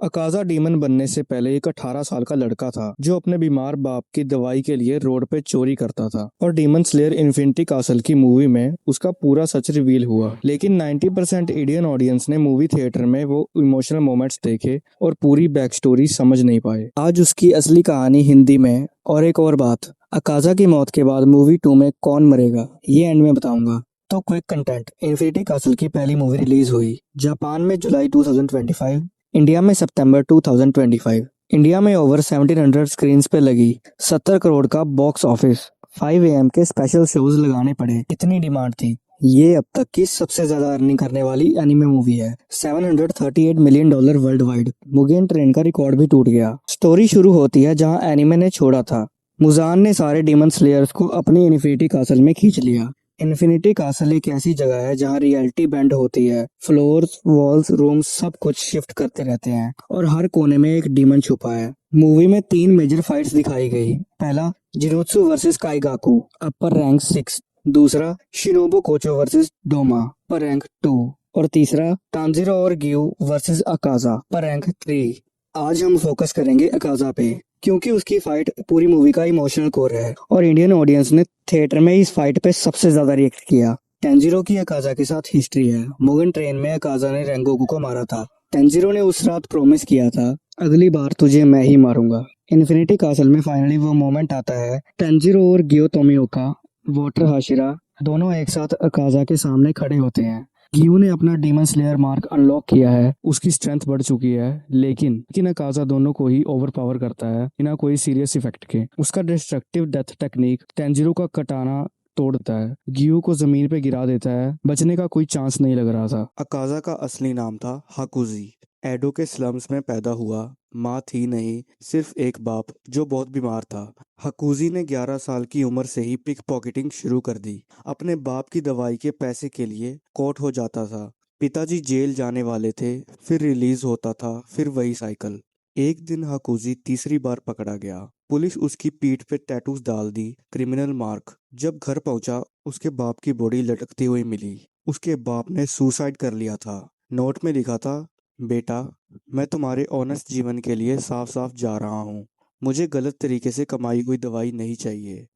अकाज़ा demon बनने से पहले एक 18 साल का लड़का था जो अपने बीमार बाप की दवाई के लिए रोड पे चोरी करता था। और डीमन स्लेयर इन्फिनिटी कासल की मूवी में उसका पूरा सच रिवील हुआ। लेकिन 90% इंडियन ऑडियंस ने मूवी थिएटर में वो इमोशनल मोमेंट्स देखे और पूरी बैक स्टोरी समझ नहीं पाए। आज उसकी असली कहानी हिंदी में। और एक और बात, अकाज़ा की मौत के बाद मूवी 2 में कौन मरेगा ये एंड में बताऊंगा। तो क्विक कंटेंट, इन्फिनिटी कासल की पहली मूवी रिलीज हुई जापान में जुलाई 2025, इंडिया में सितंबर 2025। इंडिया में ओवर 1700 स्क्रीन्स पे लगी, 70 करोड़ का बॉक्स ऑफिस, 5 AM के स्पेशल शोज लगाने पड़े, इतनी डिमांड थी। ये अब तक की सबसे ज्यादा अर्निंग करने वाली एनिमे मूवी है, $738 million world wide. Mugen train का रिकॉर्ड भी टूट गया। स्टोरी शुरू होती है जहां एनिमे ने छोड़ा था। मुजान ने सारे डीमन स्लेयर्स को अपनी इन्फिनिटी कासल में खींच लिया। इन्फिनिटी कासल एक ऐसी जगह है जहाँ रियलिटी बेंड होती है। फ्लोर्स, वॉल्स, रूम्स सब कुछ शिफ्ट करते रहते हैं और हर कोने में एक डीमन छुपा है। मूवी में 3 मेजर फाइट्स दिखाई गई। पहला, जिनोत्सु वर्सेस काइगाकू, अपर रैंक 6। दूसरा, शिनोबु कोचो वर्सेस डोमा, अपर रैंक 2। और तीसरा, तांजीरो और गियो वर्सेस अकाजा, अपर रैंक 3। आज हम फोकस करेंगे अकाजा पे क्योंकि उसकी फाइट पूरी मूवी का इमोशनल कोर है और इंडियन ऑडियंस ने थिएटर में इस फाइट पे सबसे ज्यादा रिएक्ट किया। टेंजिरो की अकाजा के साथ हिस्ट्री है। मुगन ट्रेन में अकाजा ने रेंगोकू को मारा था। टेंजिरो ने उस रात प्रॉमिस किया था, अगली बार तुझे मैं ही मारूंगा। इन्फिनिटी कासल में फाइनली वो मोमेंट आता है। टेंजिरो और गियो तोमियोका, वाटर हाशिरा दोनों एक साथ अकाजा के सामने खड़े होते हैं। गियो ने अपना डीमन स्लेयर मार्क अनलॉक किया है, उसकी स्ट्रेंथ बढ़ चुकी है, लेकिन अकाजा दोनों को ही ओवर पावर करता है बिना कोई सीरियस इफेक्ट के। उसका डिस्ट्रक्टिव डेथ टेक्निक टेंजिरो का कटाना तोड़ देता है, गियो को जमीन पे गिरा देता है, बचने का कोई चांस नहीं लग रहा था। अकाजा का असली नाम था हाकुजी। एडो के स्लम्स में पैदा हुआ। माँ थी नहीं, सिर्फ एक बाप जो बहुत बीमार था। हकूजी ने 11 साल की उम्र से ही पिक पॉकेटिंग शुरू कर दी। अपने बाप की दवाई के पैसे के लिए कोर्ट हो जाता था। पिताजी जेल जाने वाले थे, फिर रिलीज होता था, फिर वही साइकिल। एक दिन हकूजी तीसरी बार पकड़ा गया। पुलिस उसकी पीठ पे टैटूज डाल दी, क्रिमिनल मार्क। जब घर पहुंचा, उसके बाप की बॉडी लटकती हुई मिली। उसके बाप ने सुसाइड कर लिया था। नोट में लिखा था, बेटा, मैं तुम्हारे ऑनेस्ट जीवन के लिए साफ साफ जा रहा हूँ। मुझे गलत तरीके से कमाई हुई दवाई नहीं चाहिए।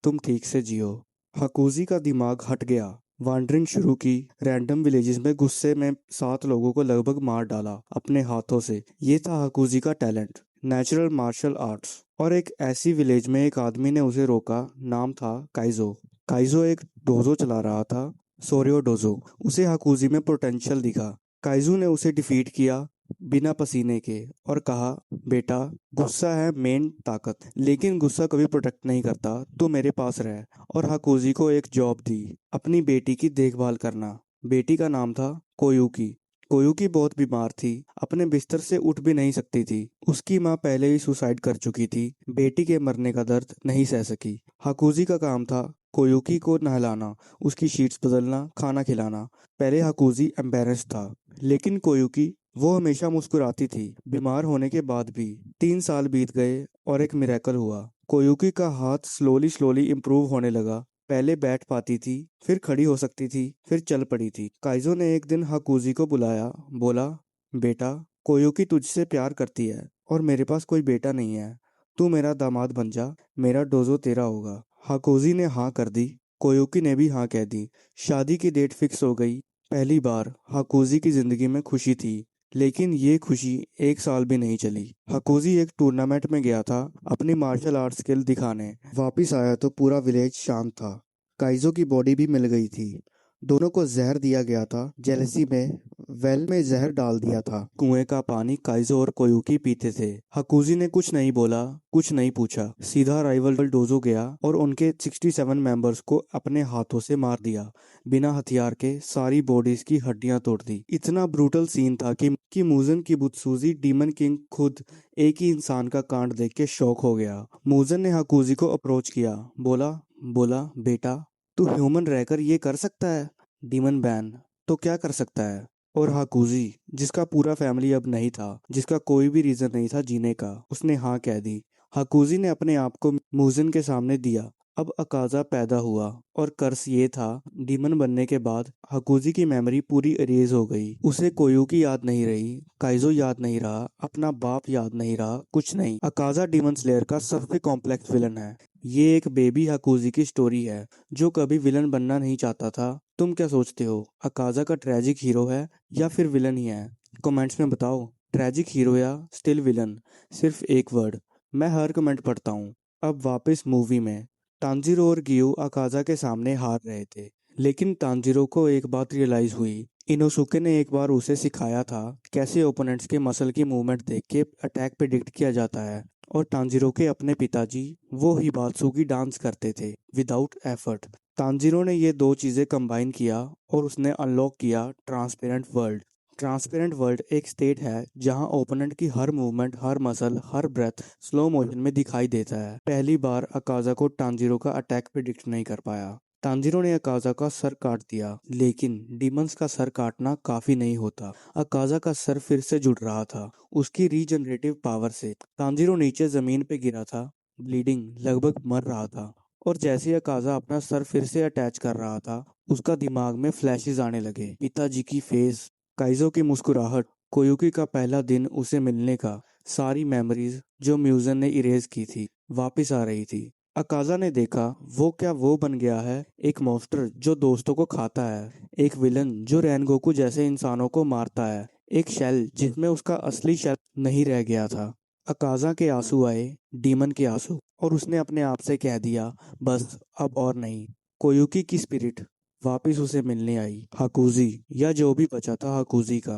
तुम ठीक से जियो। हकूजी का दिमाग हट गया। वांडरिंग शुरू की, रैंडम विलेजेस में गुस्से में 7 लोगों को लगभग मार डाला अपने हाथों से। ये था हकूजी का टैलेंट, नेचुरल मार्शल आर्ट्स। और एक ऐसी विलेज में एक आदमी ने उसे रोका, नाम था काइजो। काइजो एक डोजो चला रहा था, सोरियो डोजो। उसे हकूजी में पोटेंशियल दिखा। काइजू ने उसे डिफीट किया बिना पसीने के और कहा, बेटा, गुस्सा है मेन ताकत, लेकिन गुस्सा कभी प्रोटेक्ट नहीं करता। तू मेरे पास रह। और हाकोजी को एक जॉब दी, अपनी बेटी की देखभाल करना। बेटी का नाम था कोयुकी। कोयुकी बहुत बीमार थी, अपने बिस्तर से उठ भी नहीं सकती थी। उसकी माँ पहले ही सुसाइड कर चुकी थी, बेटी के मरने का दर्द नहीं सह सकी। हाकुजी का काम था कोयुकी को नहलाना, उसकी शीट्स बदलना, खाना खिलाना। पहले हाकुजी एम्बेरस था, लेकिन कोयुकी, वो हमेशा मुस्कुराती थी, बीमार होने के बाद भी। 3 साल बीत गए और एक मिरेकल हुआ। कोयुकी का हाथ स्लोली स्लोली इम्प्रूव होने लगा। पहले बैठ पाती थी, फिर खड़ी हो सकती थी, फिर चल पड़ी थी। काइजो ने एक दिन हाकुजी को बुलाया, बोला, बेटा, कोयुकी तुझसे प्यार करती है और मेरे पास कोई बेटा नहीं है। तू मेरा दामाद बन जा, मेरा डोजो तेरा होगा। हाकुजी ने हाँ कर दी, कोयुकी ने भी हाँ कह दी। शादी की डेट फिक्स हो गई। पहली बार हाकुजी की जिंदगी में खुशी थी, लेकिन ये खुशी 1 साल भी नहीं चली। हकूजी एक टूर्नामेंट में गया था अपनी मार्शल आर्ट स्किल दिखाने। वापिस आया तो पूरा विलेज शांत था। काइजो की बॉडी भी मिल गई थी। दोनों को जहर दिया गया था। जेलसी में वेल में जहर डाल दिया था। कुएं का पानी काइजो और कोयुकी पीते थे। हकूजी ने कुछ नहीं बोला, कुछ नहीं पूछा, सीधा राइवल डोजो गया और उनके 67 मेंबर्स को अपने हाथों से मार दिया। बिना हथियार के सारी बॉडीज की हड्डियां तोड़ दी। इतना ब्रूटल सीन था कि मूजन की बुत्सुजी डीमन किंग खुद एक ही इंसान का कांड देख के शॉक हो गया। मूजन ने हाकुजी को अप्रोच किया, बोला बोला बेटा, तू ह्यूमन रहकर ये कर सकता है? डीमन बैन तो क्या कर सकता है? और हाकुजी, जिसका पूरा फैमिली अब नहीं था, जिसका कोई भी रीजन नहीं था जीने का, उसने हाँ कह दी। हाकुजी ने अपने आप को मूजन के सामने दिया, अब अकाजा पैदा हुआ और कर्स ये था, डीमन बनने के बाद हकुजी की मेमोरी पूरी इरेज हो गई। उसे कोयुकी याद नहीं रही, काइजो याद नहीं रहा, अपना बाप याद नहीं रहा, कुछ नहीं। अकाजा डीमन स्लेयर का सबसे कॉम्प्लेक्स विलन है। ये एक बेबी हकुजी की स्टोरी है जो कभी विलन बनना नहीं चाहता था। तुम क्या सोचते हो, अकाजा का ट्रेजिक हीरो है या फिर विलन ही है? कमेंट्स में बताओ, ट्रेजिक हीरो या स्टिल विलन? सिर्फ एक वर्ड, मैं हर कमेंट पढ़ता हूँ। अब वापस मूवी में। तांजीरो और गियो अकाजा के सामने हार रहे थे, लेकिन तांजीरो को एक बात रियलाइज हुई। इनोसुके ने एक बार उसे सिखाया था कैसे ओपोनेंट्स के मसल की मूवमेंट देख के अटैक प्रिडिक्ट किया जाता है, और तांजीरो के अपने पिताजी वो हिबात्सुकी डांस करते थे विदाउट एफर्ट। तांजीरो ने ये दो चीजें कंबाइन किया और उसने अनलॉक किया ट्रांसपेरेंट वर्ल्ड। ट्रांसपेरेंट वर्ल्ड एक स्टेट है जहां ओपोनेंट की हर मूवमेंट, हर मसल, हर ब्रेथ स्लो मोशन में दिखाई देता है। पहली बार अकाजा को तांजीरो का अटैक प्रिडिक्ट नहीं कर पाया। तांजीरो ने अकाजा का सर काट दिया, लेकिन डीमंस का सर काटना काफी नहीं होता। अकाजा का सर फिर से जुड़ रहा था उसकी रीजनरेटिव पावर से। तांजीरो नीचे जमीन पे गिरा था, ब्लीडिंग, लगभग मर रहा था। और जैसे ही अकाजा अपना सर फिर से अटैच कर रहा था, उसका दिमाग में फ्लैशेस आने लगे। पिताजी की फेस, काइजो की मुस्कुराहट, कोयुकी का पहला दिन उसे मिलने का, सारी मेमोरीज जो म्यूजन ने इरेज की थी वापस आ रही थी। अकाजा ने देखा वो क्या वो बन गया है, एक मॉन्स्टर जो दोस्तों को खाता है, एक विलन जो रैनगोकू जैसे इंसानों को मारता है, एक शेल जिसमें उसका असली शेल नहीं रह गया था। अकाजा के आंसू आए, डीमन के आंसू, और उसने अपने आप से कह दिया, बस अब और नहीं। कोयुकी की स्पिरिट वापिस उसे मिलने आई। हाकुजी, या जो भी बचा था हाकुजी का,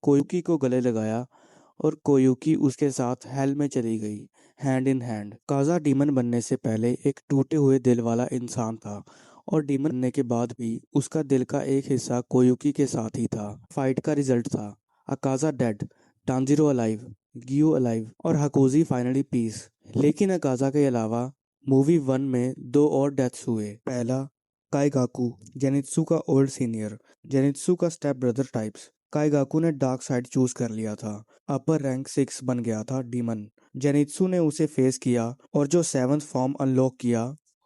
कोयुकी को गले लगाया और कोयुकी उसके साथ हेल में चली गई, hand in hand. Kaza demon बनने से पहले एक टूटे हुए दिल वाला इंसान था, और डीमन बनने के बाद भी उसका दिल का एक हिस्सा कोयुकी के साथ ही था। फाइट का रिजल्ट था अकाजा डेड, टांजिरो अलाइव, गियो अलाइव, और हाकुजी फाइनली पीस। लेकिन अकाजा के अलावा मूवी 1 में दो और डेथ्स हुए। पहला, काइगाकू, जेनित्सु का ओल्ड सीनियर, जेनित्सु का स्टेप ब्रदर टाइप्स। काइगाकू ने डार्क साइड चूज कर लिया था, अपर रैंक 6 बन गया था डीमन। जेनित्सु ने उसे फेस किया और जो 7th फॉर्म अनलॉक किया,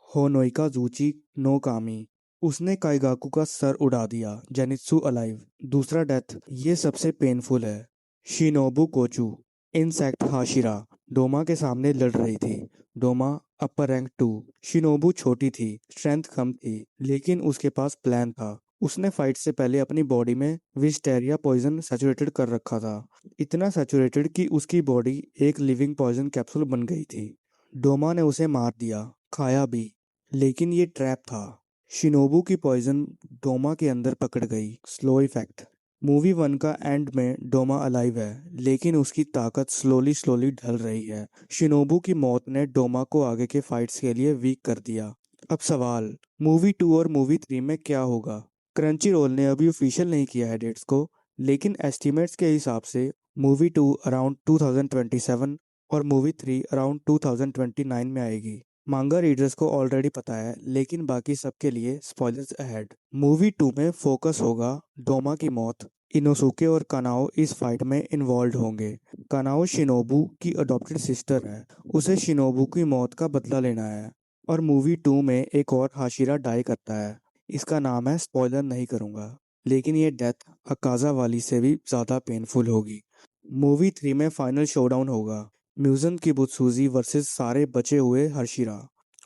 होनोइका जूची नो कामी, उसने काइगाकू का सर उड़ा दिया। Zenitsu alive. दूसरा डेथ, ये सबसे पेनफुल है, शिनोबु कोचू, इंसेक्ट हाशिरा, डोमा के सामने लड़ रही थी। डोमा अपर रैंक 2। शिनोबू छोटी थी, स्ट्रेंथ कम थी, लेकिन उसके पास प्लान था। उसने फाइट से पहले अपनी बॉडी में विस्टेरिया पॉइजन सैचुरेटेड कर रखा था, इतना सैचुरेटेड कि उसकी बॉडी एक लिविंग पॉइजन कैप्सूल बन गई थी। डोमा ने उसे मार दिया, खाया भी, लेकिन ये ट्रैप था। शिनोबू की पॉइजन डोमा के अंदर पकड़ गई। Slow effect. मूवी 1 का एंड में डोमा अलाइव है, लेकिन उसकी ताकत स्लोली स्लोली ढल रही है। शिनोबू की मौत ने डोमा को आगे के फाइट्स के लिए वीक कर दिया। अब सवाल, मूवी 2 और मूवी 3 में क्या होगा? क्रंची रोल ने अभी ऑफिशियल नहीं किया है डेट्स को, लेकिन एस्टिमेट्स के हिसाब से मूवी 2 अराउंड 2027 और मूवी 3 अराउंड 2029 में आएगी। मांगा रीडर्स को ऑलरेडी पता है, लेकिन बाकी सबके लिए स्पॉयलर्स अहेड। मूवी 2 में फोकस होगा डोमा की मौत। इनोसुके और कानाओ इस फाइट में इन्वॉल्व होंगे। कानाओ शिनोबू की अडॉप्टेड सिस्टर है, उसे शिनोबू की मौत का बदला लेना है। और मूवी 2 में एक और हाशिरा डाई करता है, इसका नाम है, स्पॉइलर नहीं करूंगा, लेकिन ये डेथ अकाजा वाली से भी ज्यादा पेनफुल होगी। मूवी 3 में फाइनल शोडाउन होगा, म्यूजन की बुत्सुजी वर्सेस सारे बचे हुए हर्शिरा।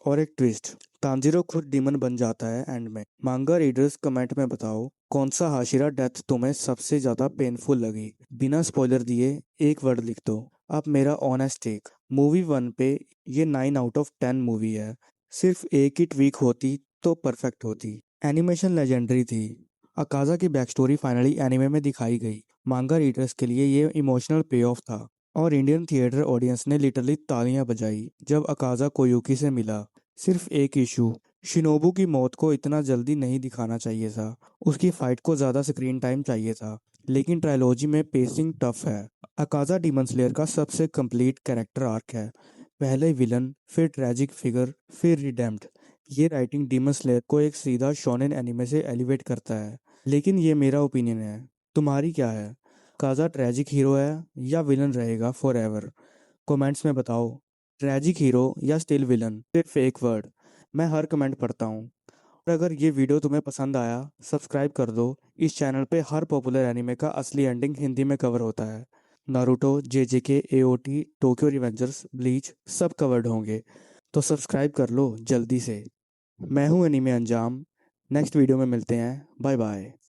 और एक ट्विस्ट, तांजिरो खुद डीमन बन जाता है एंड में। मांगा रीडर्स कमेंट में बताओ कौन सा हाशिरा डेथ तुम्हें सबसे ज्यादा पेनफुल लगी। बिना स्पॉइलर दिए एक वर्ड लिख दो। अब मेरा ऑनेस्ट टेक, मूवी 1 पे ये 9 आउट ऑफ 10 मूवी है। सिर्फ एक ही ट्वीक होती तो परफेक्ट होती। एनिमेशन लेजेंडरी थी। अकाजा की बैक स्टोरी फाइनली एनिमे में दिखाई गई। मांगा रीडर्स के लिए ये इमोशनल पे ऑफ था, और इंडियन थिएटर ऑडियंस ने लिटरली तालियां बजाई जब अकाजा कोयुकी से मिला। सिर्फ एक इशू, शिनोबू की मौत को इतना जल्दी नहीं दिखाना चाहिए था, उसकी फाइट को ज्यादा स्क्रीन टाइम चाहिए था, लेकिन ट्रायलॉजी में पेसिंग टफ है। अकाजा डीमन स्लेयर का सबसे कंप्लीट कैरेक्टर आर्क है, पहले विलन, फिर ट्रेजिक फिगर, फिर रिडेम्प्ड। ये राइटिंग डीमन स्लेयर को एक सीधा शोनेन एनिमे से एलिवेट करता है। लेकिन ये मेरा ओपिनियन है, तुम्हारी क्या है? काजा ट्रेजिक हीरो है या विलन रहेगा फॉर एवर? कमेंट्स में बताओ, ट्रेजिक हीरो या स्टिल विलन? सिर्फ एक वर्ड, मैं हर कमेंट पढ़ता हूँ। और अगर ये वीडियो तुम्हें पसंद आया, सब्सक्राइब कर दो। इस चैनल पे हर पॉपुलर एनिमे का असली एंडिंग हिंदी में कवर होता है। Naruto, जेजेके, AOT, Tokyo Revengers, bleach सब कवर्ड होंगे। तो सब्सक्राइब कर लो जल्दी से। मैं हूँ एनीमे अंजाम। नेक्स्ट वीडियो में मिलते हैं। Bye bye.